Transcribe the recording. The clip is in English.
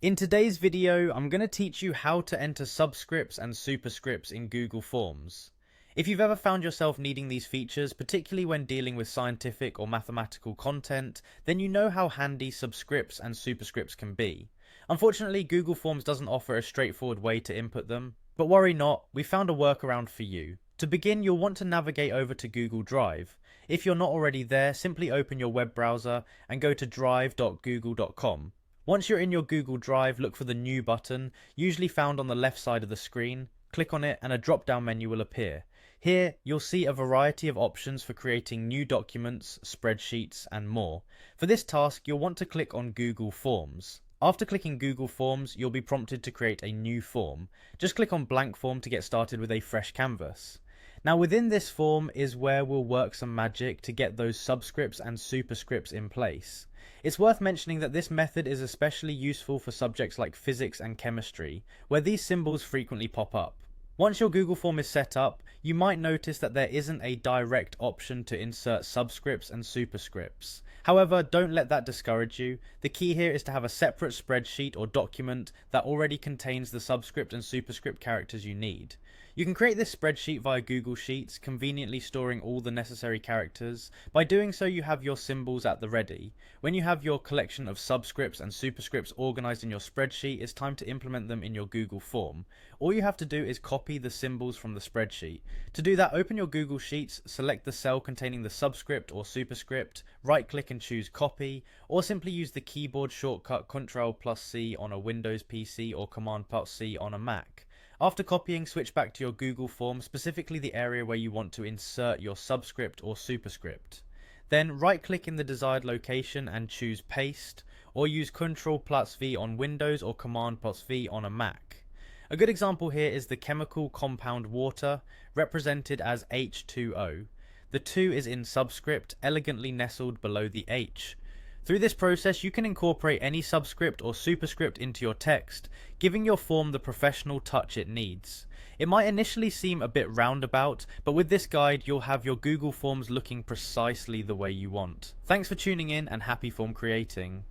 In today's video, I'm going to teach you how to enter subscripts and superscripts in Google Forms. If you've ever found yourself needing these features, particularly when dealing with scientific or mathematical content, then you know how handy subscripts and superscripts can be. Unfortunately, Google Forms doesn't offer a straightforward way to input them, but worry not, we found a workaround for you. To begin, you'll want to navigate over to Google Drive. If you're not already there, simply open your web browser and go to drive.google.com. Once you're in your Google Drive, look for the New button, usually found on the left side of the screen. Click on it and a drop-down menu will appear. Here, you'll see a variety of options for creating new documents, spreadsheets, and more. For this task, you'll want to click on Google Forms. After clicking Google Forms, you'll be prompted to create a new form. Just click on Blank Form to get started with a fresh canvas. Now within this form is where we'll work some magic to get those subscripts and superscripts in place. It's worth mentioning that this method is especially useful for subjects like physics and chemistry, where these symbols frequently pop up. Once your Google form is set up, you might notice that there isn't a direct option to insert subscripts and superscripts. However, don't let that discourage you. The key here is to have a separate spreadsheet or document that already contains the subscript and superscript characters you need. You can create this spreadsheet via Google Sheets, conveniently storing all the necessary characters. By doing so, you have your symbols at the ready. When you have your collection of subscripts and superscripts organized in your spreadsheet, it's time to implement them in your Google form. All you have to do is copy the symbols from the spreadsheet. To do that, open your Google Sheets, select the cell containing the subscript or superscript, right-click and choose Copy, or simply use the keyboard shortcut Ctrl+C on a Windows PC or Command+C on a Mac. After copying, switch back to your Google form, specifically the area where you want to insert your subscript or superscript. Then right-click in the desired location and choose Paste, or use Ctrl+V on Windows or Command+V on a Mac. A good example here is the chemical compound water, represented as H2O. The 2 is in subscript, elegantly nestled below the H. Through this process, you can incorporate any subscript or superscript into your text, giving your form the professional touch it needs. It might initially seem a bit roundabout, but with this guide, you'll have your Google Forms looking precisely the way you want. Thanks for tuning in and happy form creating.